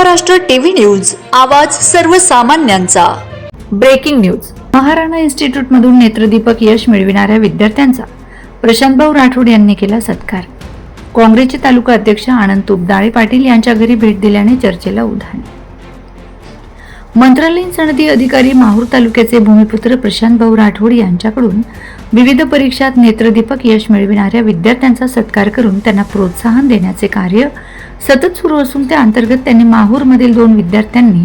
Maharashtra TV news, आवाज सर्वसामान्यांचा। Breaking news. Maharana institute मधून नेत्रदीपक यश मिळविणाऱ्या विद्यार्थ्यांचा प्रशांतभाऊ राठोड यांनी केला सत्कार। काँग्रेसचे तालुका अध्यक्ष आनंद तुपदाळे पाटील यांच्या घरी भेट दिल्याने चर्चेला उधाण। मंत्रालयीन सनदी अधिकारी माहूर तालुक्याचे भूमिपुत्र प्रशांतभाऊ राठोड यांच्याकडून विविध परीक्षात नेत्रदीपक यश मिळविणाऱ्या विद्यार्थ्यांचा सत्कार करून त्यांना प्रोत्साहन देण्याचे कार्य सतत सुरू असून त्या अंतर्गत त्यांनी माहूरमधील 2 विद्यार्थ्यांनी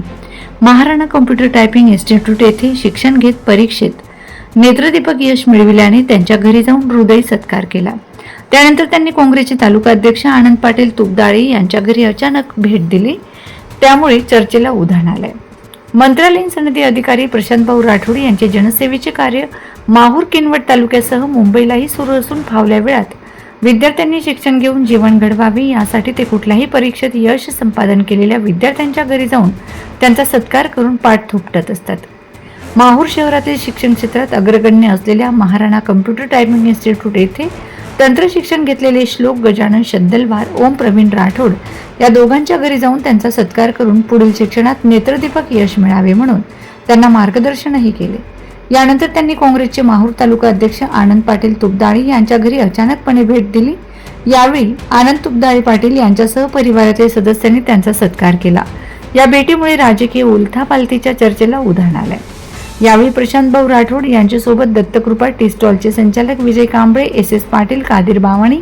महाराणा कॉम्प्युटर टायपिंग इन्स्टिट्यूट येथे शिक्षण घेत परीक्षेत नेत्रदीपक यश मिळविल्याने त्यांच्या घरी जाऊन हृदय सत्कार केला। त्यानंतर त्यांनी काँग्रेसचे तालुका अध्यक्ष आनंद पाटील तुपदाळे यांच्या घरी अचानक भेट दिली, त्यामुळे चर्चेला उधाण आले। मंत्रालयीन सनदी अधिकारी प्रशांतभाऊ राठोड यांचे जनसेवेचे कार्य माहूर किनवट तालुक्यासह मुंबईलाही सुरू असून फावल्या वेळात विद्यार्थ्यांनी शिक्षण घेऊन जीवन घडवावे यासाठी ते कुठल्याही परीक्षेत यश संपादन केलेल्या विद्यार्थ्यांच्या घरी जाऊन त्यांचा सत्कार करून पाठ थोपटत असतात। माहूर शहरातील शिक्षण क्षेत्रात अग्रगण्य असलेल्या महाराणा कॉम्प्युटर टायपिंग इन्स्टिट्यूट येथे तंत्र शिक्षण घेतलेले श्लोक गजानन शद्दलवार, ओम प्रवीण राठोड या दोघांच्या घरी जाऊन त्यांचा सत्कार करून पुढील शिक्षणात नेत्रदीपक यश मिळावे म्हणून त्यांना मार्गदर्शनही केले। यानंतर त्यांनी काँग्रेसचे माहूर तालुका अध्यक्ष आनंद पाटील तुपदाळे यांच्या घरी अचानकपणे भेट दिली। यावेळी आनंद तुपदाळे पाटील यांच्यासह परिवारातील सदस्यांनी त्यांचा सत्कार केला। या भेटीमुळे राजकीय उलथापालथीच्या चर्चेला उधाण आले। यावेळी प्रशांतभाऊ राठोड यांच्यासोबत दत्तकृपा टी स्टॉलचे संचालक विजय कांबळे, एस पाटील, कादिर बावाणी,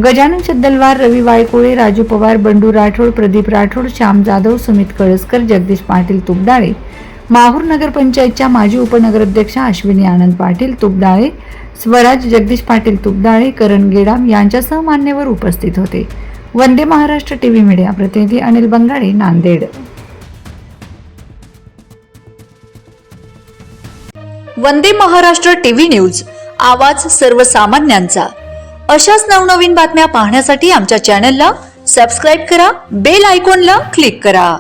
गजानन शद्दलवार, रवी वायकोळे, राजू पवार, बंडू राठोड, प्रदीप राठोड, श्याम जाधव, सुमित कळसकर, जगदीश पाटील तुपदाळे, माहूर नगरपंचायतच्या माजी उपनगराध्यक्षा अश्विनी आनंद पाटील तुपदाळे, स्वराज जगदीश पाटील तुपदाळे, करण गेडाम यांच्यासह मान्यवर उपस्थित होते। वंदे महाराष्ट्र टीव्ही मीडिया प्रतिनिधी अनिल बंगाडे, नांदेड। वंदे महाराष्ट्र टीव्ही न्यूज, आवाज सर्वसामान्यांचा। अशाच नवनवीन बातम्या पाहण्यासाठी आमच्या चॅनलला सबस्क्राइब करा, बेल आयकॉनला क्लिक करा।